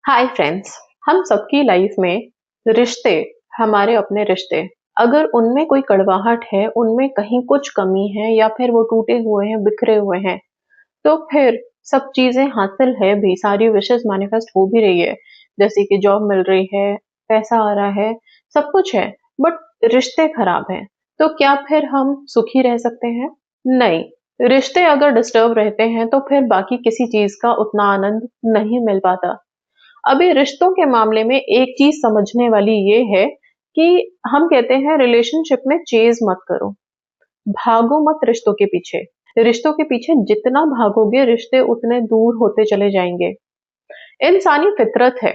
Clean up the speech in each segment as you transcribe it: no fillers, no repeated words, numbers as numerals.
Hi friends. हम सबकी life में रिश्ते, हमारे अपने रिश्ते, अगर उनमें कोई कड़वाहट है, उनमें कहीं कुछ कमी है या फिर वो टूटे हुए हैं, बिखरे हुए हैं, तो फिर सब चीजें हासिल है भी, सारी विशेष मैनिफेस्ट हो भी रही है, जैसे कि जॉब मिल रही है, पैसा आ रहा है, सब कुछ है, बट रिश्ते खराब हैं, तो क्या फिर हम सुखी रह सकते हैं? नहीं। रिश्ते अगर डिस्टर्ब रहते हैं तो फिर बाकी किसी चीज का उतना आनंद नहीं मिल पाता। अभी रिश्तों के मामले में एक चीज समझने वाली ये है कि हम कहते हैं रिलेशनशिप में चेज मत करो, भागो मत रिश्तों के पीछे। रिश्तों के पीछे जितना भागोगे रिश्ते उतने दूर होते चले जाएंगे। इंसानी फितरत है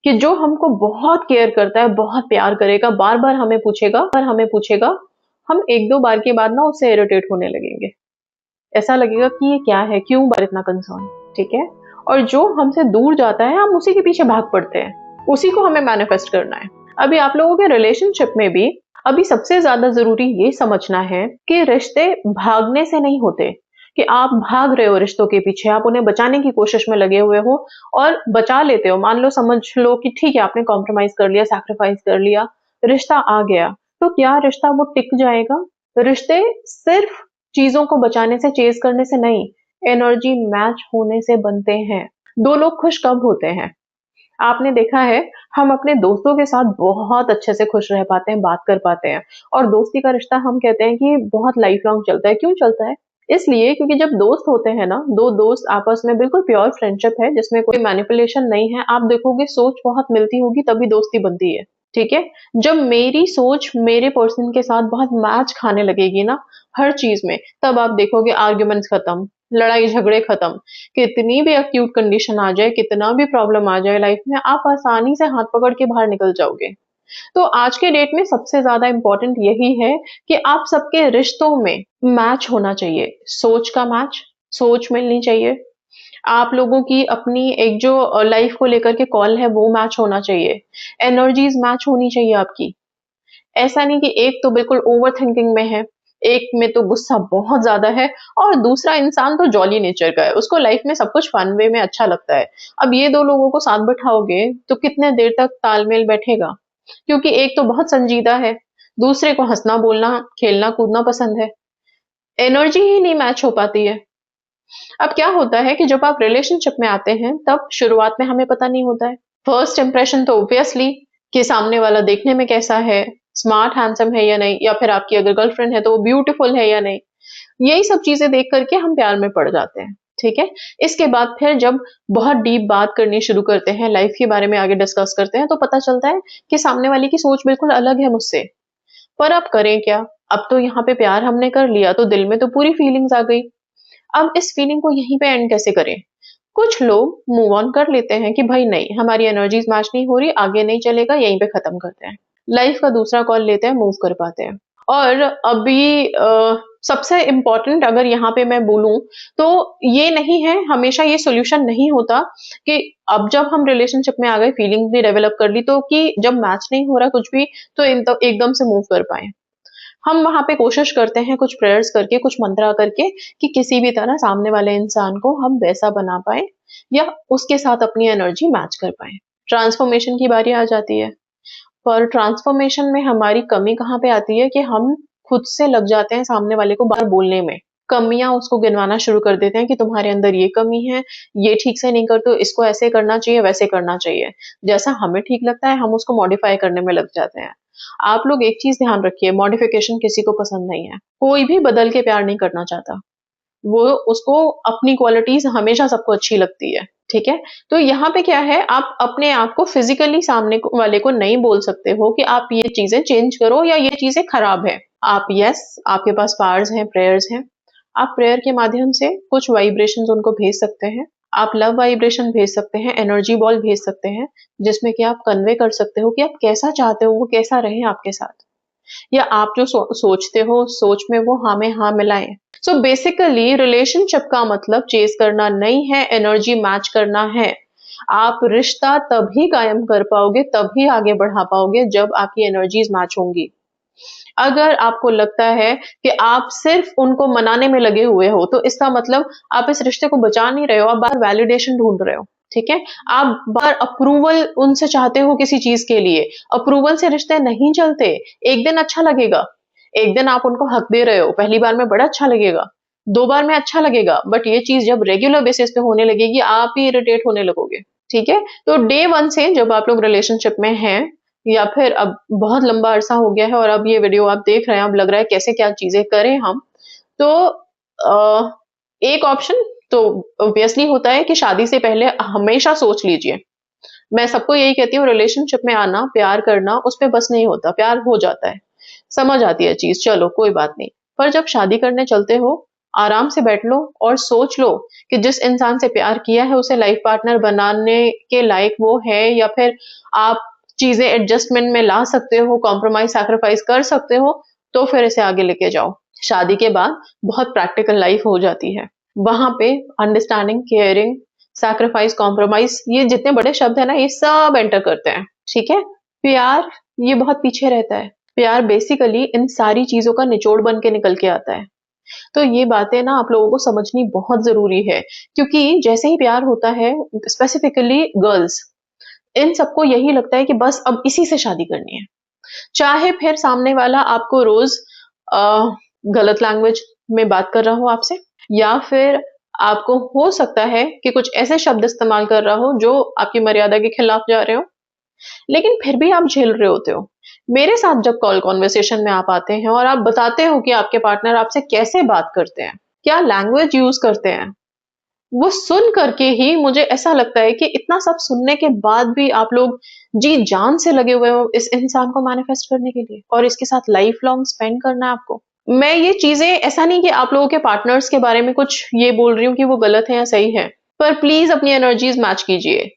कि जो हमको बहुत केयर करता है, बहुत प्यार करेगा, बार बार हमें पूछेगा, हम एक दो बार के बाद ना उससे इरिटेट होने लगेंगे। ऐसा लगेगा कि ये क्या है, क्यों बार इतना कंसर्न। ठीक है। और जो हमसे दूर जाता है हम उसी के पीछे भाग पड़ते हैं, उसी को हमें मैनिफेस्ट करना है। अभी आप लोगों के रिलेशनशिप में भी अभी सबसे ज्यादा जरूरी ये समझना है कि रिश्ते भागने से नहीं होते, कि आप भाग रहे हो रिश्तों के पीछे, आप उन्हें बचाने की कोशिश में लगे हुए हो और बचा लेते हो। मान लो, समझ लो कि ठीक है, आपने कॉम्प्रोमाइज कर लिया, सैक्रिफाइस कर लिया, रिश्ता आ गया, तो क्या रिश्ता वो टिक जाएगा? रिश्ते सिर्फ चीजों को बचाने से, चेज करने से नहीं, एनर्जी मैच होने से बनते हैं। दो लोग खुश कब होते हैं? आपने देखा है, हम अपने दोस्तों के साथ बहुत अच्छे से खुश रह पाते हैं, बात कर पाते हैं, और दोस्ती का रिश्ता हम कहते हैं कि बहुत लाइफ लॉन्ग चलता है। क्यों चलता है? इसलिए क्योंकि जब दोस्त होते हैं ना, दो दोस्त आपस में, बिल्कुल प्योर फ्रेंडशिप है जिसमें कोई मैनिपुलेशन नहीं है, आप देखोगे सोच बहुत मिलती होगी तभी दोस्ती बनती है। ठीक है। जब मेरी सोच मेरे पर्सन के साथ बहुत मैच खाने लगेगी ना, हर चीज में, तब आप देखोगे आर्ग्यूमेंट्स खत्म, लड़ाई झगड़े खत्म। कितनी भी एक्यूट कंडीशन आ जाए, कितना भी प्रॉब्लम आ जाए लाइफ में, आप आसानी से हाथ पकड़ के बाहर निकल जाओगे। तो आज के डेट में सबसे ज्यादा इंपॉर्टेंट यही है कि आप सबके रिश्तों में मैच होना चाहिए, सोच का मैच, सोच मिलनी चाहिए। आप लोगों की अपनी एक जो लाइफ को लेकर के कॉल है वो मैच होना चाहिए, एनर्जीज मैच होनी चाहिए आपकी। ऐसा नहीं कि एक तो बिल्कुल ओवर थिंकिंग में है, एक में तो गुस्सा बहुत ज्यादा है, और दूसरा इंसान तो जॉली नेचर का है, उसको लाइफ में सब कुछ फन वे में अच्छा लगता है। अब ये दो लोगों को साथ बिठाओगे तो कितने देर तक तालमेल बैठेगा? क्योंकि एक तो बहुत संजीदा है, दूसरे को हंसना बोलना खेलना कूदना पसंद है। एनर्जी ही नहीं मैच हो पाती है। अब क्या होता है कि जब आप रिलेशनशिप में आते हैं तब शुरुआत में हमें पता नहीं होता है। फर्स्ट इंप्रेशन तो ऑब्वियसली कि सामने वाला देखने में कैसा है, स्मार्ट हैंडसम है या नहीं, या फिर आपकी अगर गर्लफ्रेंड है तो वो ब्यूटीफुल है या नहीं, यही सब चीजें देख करके हम प्यार में पड़ जाते हैं। ठीक है। इसके बाद फिर जब बहुत डीप बात करनी शुरू करते हैं, लाइफ के बारे में आगे डिस्कस करते हैं, तो पता चलता है कि सामने वाले की सोच बिल्कुल अलग है मुझसे। पर अब करें क्या? अब तो यहाँ पे प्यार हमने कर लिया तो दिल में तो पूरी फीलिंग्स आ गई। अब इस फीलिंग को यहीं पे एंड कैसे करें? कुछ लोग मूव ऑन कर लेते हैं कि भाई नहीं, हमारी एनर्जीज मैच नहीं हो रही, आगे नहीं चलेगा, यहीं पे खत्म करते हैं, लाइफ का दूसरा कॉल लेते हैं, मूव कर पाते हैं। और अभी सबसे इम्पोर्टेंट अगर यहाँ पे मैं बोलूं तो ये नहीं है, हमेशा ये सोल्यूशन नहीं होता कि अब जब हम रिलेशनशिप में आ गए, फीलिंग भी डेवलप कर ली, तो कि जब मैच नहीं हो रहा कुछ भी तो एकदम से मूव कर पाए। हम वहां पे कोशिश करते हैं कुछ प्रेयर्स करके, कुछ मंत्रा करके, कि किसी भी तरह सामने वाले इंसान को हम वैसा बना पाए या उसके साथ अपनी एनर्जी मैच कर पाए। ट्रांसफॉर्मेशन की बारी आ जाती है। पर ट्रांसफॉर्मेशन में हमारी कमी कहाँ पे आती है कि हम खुद से लग जाते हैं सामने वाले को बार बोलने में, कमियां उसको गिनवाना शुरू कर देते हैं कि तुम्हारे अंदर ये कमी है, ये ठीक से नहीं करते हो, इसको ऐसे करना चाहिए, वैसे करना चाहिए। जैसा हमें ठीक लगता है हम उसको मॉडिफाई करने में लग जाते हैं। आप लोग एक चीज ध्यान रखिए, मॉडिफिकेशन किसी को पसंद नहीं है, कोई भी बदल के प्यार नहीं करना चाहता। वो, उसको अपनी क्वालिटीज हमेशा सबको अच्छी लगती है। ठीक है। तो यहाँ पे क्या है, आप अपने आप को फिजिकली वाले को नहीं बोल सकते हो कि आप ये चीजें चेंज करो या ये चीजें खराब है। आप, यस, आपके पास पावर्स हैं, प्रेयर्स हैं, आप प्रेयर के माध्यम से कुछ वाइब्रेशंस उनको भेज सकते हैं। आप लव वाइब्रेशन भेज सकते हैं, एनर्जी बॉल भेज सकते हैं, जिसमें कि आप कन्वे कर सकते हो कि आप कैसा चाहते हो वो कैसा रहे आपके साथ, या आप जो सोचते हो सोच में वो हाँ में हाँ मिलाएं। सो बेसिकली रिलेशनशिप का मतलब चेज करना नहीं है, एनर्जी मैच करना है। आप रिश्ता तभी कायम कर पाओगे, तभी आगे बढ़ा पाओगे जब आपकी एनर्जीज मैच होंगी। अगर आपको लगता है कि आप सिर्फ उनको मनाने में लगे हुए हो तो इसका मतलब आप इस रिश्ते को बचा नहीं रहे हो, आप बाहर वैलिडेशन ढूंढ रहे हो। ठीक है? आप बार अप्रूवल उनसे चाहते हो किसी चीज़ के लिए, अप्रूवल से रिश्ते नहीं चलते। एक दिन अच्छा लगेगा, एक दिन आप उनको हक दे रहे हो, पहली बार में बड़ा अच्छा लगेगा, 2 बार में अच्छा लगेगा, बट ये चीज़ जब रेगुलर बेसिस पे होने लगेगी, आप ही इरिटेट होने लगोगे, ठीक है? तो डे 1 से जब आप लोग रिलेशनशिप में हैं या फिर अब बहुत लंबा अरसा हो गया है और अब ये वीडियो आप देख रहे हैं, अब लग रहा है कैसे क्या चीज़ें करें हम, तो एक ऑप्शन तो ऑब्वियसली होता है कि शादी से पहले हमेशा सोच लीजिए। मैं सबको यही कहती हूँ, रिलेशनशिप में आना, प्यार करना, उस पे बस नहीं होता, प्यार हो जाता है, समझ आती है चीज़, चलो कोई बात नहीं। पर जब शादी करने चलते हो, आराम से बैठ लो और सोच लो कि जिस इंसान से प्यार किया है उसे लाइफ पार्टनर बनाने के लायक वो है, या फिर आप चीज़ें एडजस्टमेंट में ला सकते हो, कॉम्प्रोमाइज़, सैक्रिफाइस कर सकते हो, तो फिर इसे आगे लेके जाओ। शादी के बाद बहुत प्रैक्टिकल लाइफ हो जाती है। वहाँ पे अंडरस्टैंडिंग, केयरिंग, सैक्रिफाइस, कॉम्प्रोमाइज, ये जितने बड़े शब्द है ना, ये सब एंटर करते हैं, ठीक है? प्यार ये बहुत पीछे रहता है। प्यार बेसिकली इन सारी चीजों का निचोड़ बन के निकल के आता है। तो ये बातें ना आप लोगों को समझनी बहुत जरूरी है, क्योंकि जैसे ही प्यार होता है, स्पेसिफिकली गर्ल्स, इन सबको यही लगता है कि बस अब इसी से शादी करनी है। चाहे फिर सामने वाला आपको रोज अ, गलत लैंग्वेज में बात कर रहा हो आपसे, या फिर आपको हो सकता है कि कुछ ऐसे शब्द इस्तेमाल कर रहा हो जो आपकी मर्यादा के खिलाफ जा रहे हो, लेकिन फिर भी आप झेल रहे होते हो। मेरे साथ जब कॉल कॉन्वर्सेशन में आप आते हैं और आप बताते हो कि आपके पार्टनर आपसे कैसे बात करते हैं, क्या लैंग्वेज यूज करते हैं, वो सुन करके ही मुझे ऐसा लगता है कि इतना सब सुनने के बाद भी आप लोग जी जान से लगे हुए हो इस इंसान को मैनिफेस्ट करने के लिए और इसके साथ लाइफ लॉन्ग स्पेंड करना है आपको। मैं ये चीजें ऐसा नहीं कि आप लोगों के पार्टनर्स के बारे में कुछ ये बोल रही हूँ कि वो गलत है या सही है, पर प्लीज अपनी एनर्जीज मैच कीजिए।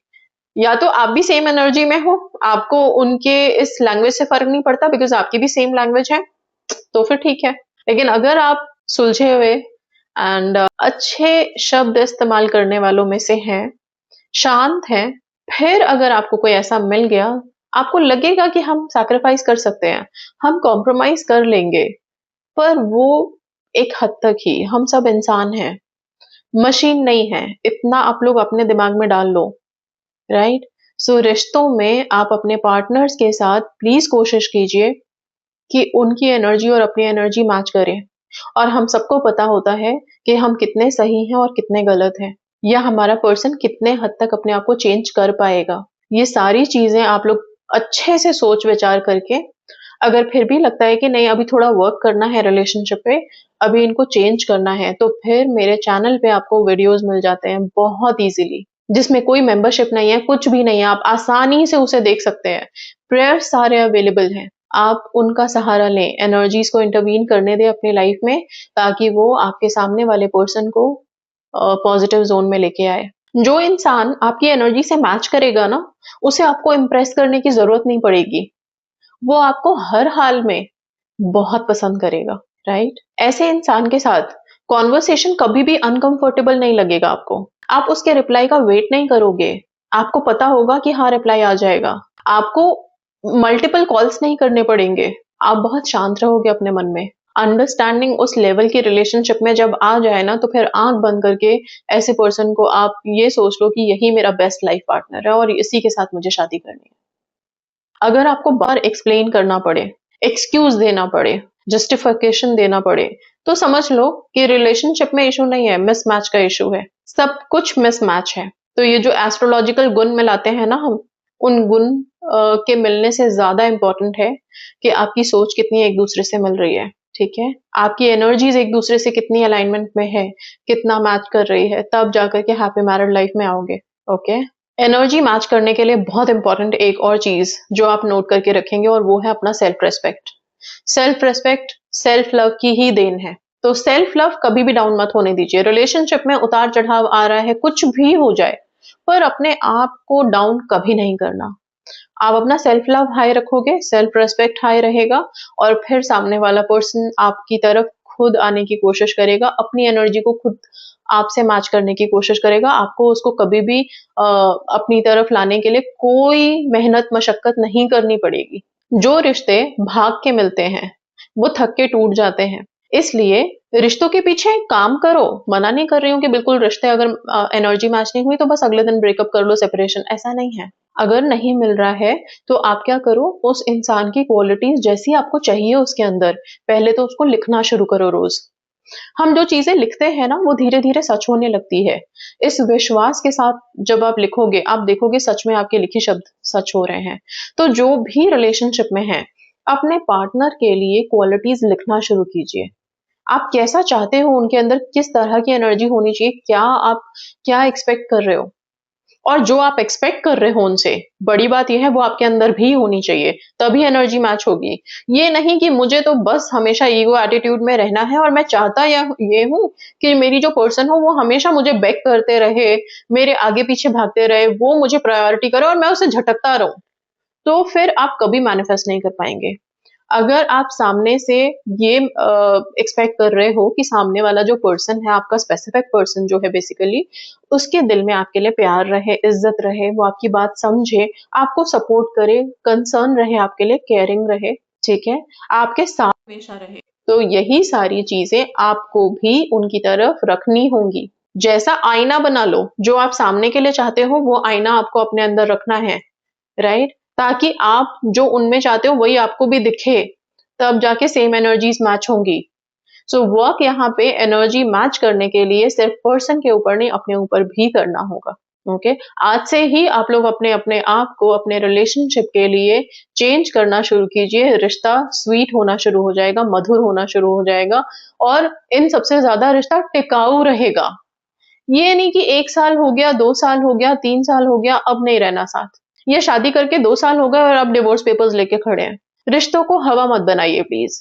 या तो आप भी सेम एनर्जी में हो, आपको उनके इस लैंग्वेज से फर्क नहीं पड़ता बिकॉज आपकी भी सेम लैंग्वेज है, तो फिर ठीक है। लेकिन अगर आप सुलझे हुए एंड अच्छे शब्द इस्तेमाल करने वालों में से हैं, शांत हैं, फिर अगर आपको कोई ऐसा मिल गया, आपको लगेगा कि हम सैक्रिफाइस कर सकते हैं, हम कॉम्प्रोमाइज कर लेंगे, पर वो एक हद तक ही, हम सब इंसान हैं, मशीन नहीं है, इतना आप लोग अपने दिमाग में डाल लो, राइट? सो रिश्तों में आप अपने पार्टनर्स के साथ प्लीज कोशिश कीजिए कि उनकी एनर्जी और अपनी एनर्जी मैच करें। और हम सबको पता होता है कि हम कितने सही हैं और कितने गलत हैं, या हमारा पर्सन कितने हद तक अपने आप को चेंज कर पाएगा। ये सारी चीजें आप लोग अच्छे से सोच विचार करके, अगर फिर भी लगता है कि नहीं अभी थोड़ा वर्क करना है रिलेशनशिप पे, अभी इनको चेंज करना है, तो फिर मेरे चैनल पे आपको वीडियोस मिल जाते हैं बहुत इजीली, जिसमें कोई मेंबरशिप नहीं है, कुछ भी नहीं है, आप आसानी से उसे देख सकते हैं। प्रेयर्स सारे अवेलेबल हैं, आप उनका सहारा लें, एनर्जीज को इंटरवीन करने दें अपनी लाइफ में, ताकि वो आपके सामने वाले पर्सन को पॉजिटिव जोन में लेके आए। जो इंसान आपकी एनर्जी से मैच करेगा ना, उसे आपको इम्प्रेस करने की जरूरत नहीं पड़ेगी, वो आपको हर हाल में बहुत पसंद करेगा, राइट? ऐसे इंसान के साथ कॉन्वर्सेशन कभी भी अनकंफर्टेबल नहीं लगेगा आपको। आप उसके रिप्लाई का वेट नहीं करोगे, आपको पता होगा कि हाँ रिप्लाई आ जाएगा। आपको मल्टीपल कॉल्स नहीं करने पड़ेंगे, आप बहुत शांत रहोगे अपने मन में। अंडरस्टैंडिंग उस लेवल की रिलेशनशिप में जब आ जाए ना, तो फिर आंख बंद करके ऐसे पर्सन को आप ये सोच लो कि यही मेरा बेस्ट लाइफ पार्टनर है और इसी के साथ मुझे शादी करनी है। अगर आपको बार एक्सप्लेन करना पड़े, एक्सक्यूज देना पड़े, जस्टिफिकेशन देना पड़े, तो समझ लो कि रिलेशनशिप में इशू नहीं है, मिसमैच का इशू है। सब कुछ मिसमैच है। तो ये जो एस्ट्रोलॉजिकल गुण मिलाते हैं ना हम, उन गुण के मिलने से ज्यादा इंपॉर्टेंट है कि आपकी सोच कितनी एक दूसरे से मिल रही है, ठीक है? आपकी एनर्जीज एक दूसरे से कितनी अलाइनमेंट में है, कितना मैच कर रही है, तब जाकर के हैप्पी मैरिड लाइफ में आओगे, ओके? एनर्जी मैच करने के लिए बहुत इंपॉर्टेंट एक और चीज जो आप नोट करके रखेंगे, और वो है अपना self respect. Self respect self love की ही देन है। तो सेल्फ लव कभी भी डाउन मत होने दीजिए। रिलेशनशिप में उतार चढ़ाव आ रहा है, कुछ भी हो जाए, पर अपने आप को डाउन कभी नहीं करना। आप अपना सेल्फ लव हाई रखोगे, सेल्फ रेस्पेक्ट हाई रहेगा, और फिर सामने वाला पर्सन आपकी तरफ खुद आने की कोशिश करेगा, अपनी एनर्जी को खुद आपसे मैच करने की कोशिश करेगा। आपको उसको कभी भी अपनी तरफ लाने के लिए कोई मेहनत मशक्कत नहीं करनी पड़ेगी। जो रिश्ते भाग के मिलते हैं, वो थक के टूट जाते हैं। इसलिए रिश्तों के पीछे काम करो, मना नहीं कर रही हूँ कि बिल्कुल रिश्ते अगर एनर्जी मैच नहीं हुई तो बस अगले दिन ब्रेकअप कर लो, सेपरेशन, ऐसा नहीं है। अगर नहीं मिल रहा है तो आप क्या करो, उस इंसान की क्वालिटीज जैसी आपको चाहिए उसके अंदर, पहले तो उसको लिखना शुरू करो रोज। हम जो चीजें लिखते हैं ना वो धीरे धीरे सच होने लगती है। इस विश्वास के साथ जब आप लिखोगे, आप देखोगे सच में आपके लिखे शब्द सच हो रहे हैं। तो जो भी रिलेशनशिप में है, अपने पार्टनर के लिए क्वालिटीज लिखना शुरू कीजिए। आप कैसा चाहते हो उनके अंदर, किस तरह की एनर्जी होनी चाहिए, क्या एक्सपेक्ट कर रहे हो, और जो आप एक्सपेक्ट कर रहे हो उनसे, बड़ी बात ये है वो आपके अंदर भी होनी चाहिए, तभी एनर्जी मैच होगी। ये नहीं कि मुझे तो बस हमेशा ईगो एटीट्यूड में रहना है और मैं चाहता या ये हूँ कि मेरी जो पर्सन हो वो हमेशा मुझे बैक करते रहे, मेरे आगे पीछे भागते रहे, वो मुझे प्रायोरिटी करे और मैं उसे झटकता रहूं, तो फिर आप कभी मैनिफेस्ट नहीं कर पाएंगे। अगर आप सामने से ये एक्सपेक्ट कर रहे हो कि सामने वाला जो पर्सन है, आपका स्पेसिफिक पर्सन जो है बेसिकली, उसके दिल में आपके लिए प्यार रहे, इज्जत रहे, वो आपकी बात समझे, आपको सपोर्ट करे, कंसर्न रहे आपके लिए, केयरिंग रहे, ठीक है, आपके साथ हमेशा रहे, तो यही सारी चीजें आपको भी उनकी तरफ रखनी होंगी। जैसा आईना बना लो, जो आप सामने के लिए चाहते हो वो आईना आपको अपने अंदर रखना है, राइट, ताकि आप जो उनमें चाहते हो वही आपको भी दिखे, तब जाके सेम एनर्जीज मैच होंगी। सो वर्क यहाँ पे एनर्जी मैच करने के लिए सिर्फ पर्सन के ऊपर नहीं, अपने ऊपर भी करना होगा। ओके, आज से ही आप लोग अपने अपने आप को अपने रिलेशनशिप के लिए चेंज करना शुरू कीजिए। रिश्ता स्वीट होना शुरू हो जाएगा, मधुर होना शुरू हो जाएगा, और इन सबसे ज्यादा रिश्ता टिकाऊ रहेगा। ये नहीं कि 1 साल हो गया, 2 साल हो गया, 3 साल हो गया, अब नहीं रहना साथ, ये शादी करके 2 साल हो गए और अब डिवोर्स पेपर्स लेके खड़े हैं। रिश्तों को हवा मत बनाइए प्लीज,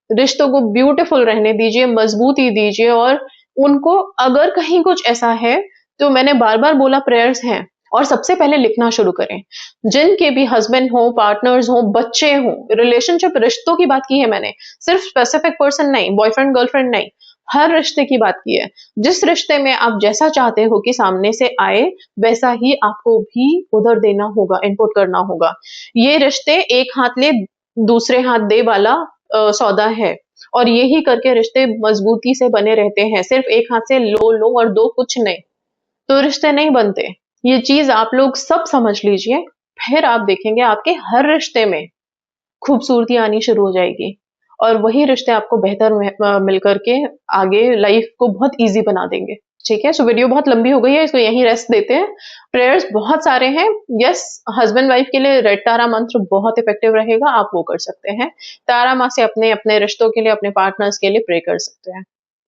रिश्तों को ब्यूटीफुल रहने दीजिए, मजबूती दीजिए, और उनको अगर कहीं कुछ ऐसा है तो मैंने बार बार बोला प्रेयर्स हैं, और सबसे पहले लिखना शुरू करें। जिनके भी हस्बैंड हो, पार्टनर्स हो, बच्चे हो, रिलेशनशिप रिश्तों की बात की है मैंने, सिर्फ स्पेसिफिक पर्सन नहीं, बॉयफ्रेंड गर्लफ्रेंड नहीं, हर रिश्ते की बात की है। जिस रिश्ते में आप जैसा चाहते हो कि सामने से आए, वैसा ही आपको भी उधर देना होगा, इनपुट करना होगा। ये रिश्ते एक हाथ ले दूसरे हाथ दे वाला सौदा है, और यही करके रिश्ते मजबूती से बने रहते हैं। सिर्फ एक हाथ से लो लो और दो कुछ नहीं, तो रिश्ते नहीं बनते। ये चीज आप लोग सब समझ लीजिए, फिर आप देखेंगे आपके हर रिश्ते में खूबसूरती आनी शुरू हो जाएगी, और वही रिश्ते आपको बेहतर मिल करके आगे लाइफ को बहुत इजी बना देंगे। ठीक है, सो वीडियो बहुत लंबी हो गई है, इसको यहीं रेस्ट देते हैं। प्रेयर्स बहुत सारे हैं। यस, हस्बैंड वाइफ के लिए रेड तारा मंत्र बहुत इफेक्टिव रहेगा, आप वो कर सकते हैं। तारा माँ से अपने अपने रिश्तों के लिए, अपने पार्टनर्स के लिए प्रे कर सकते हैं।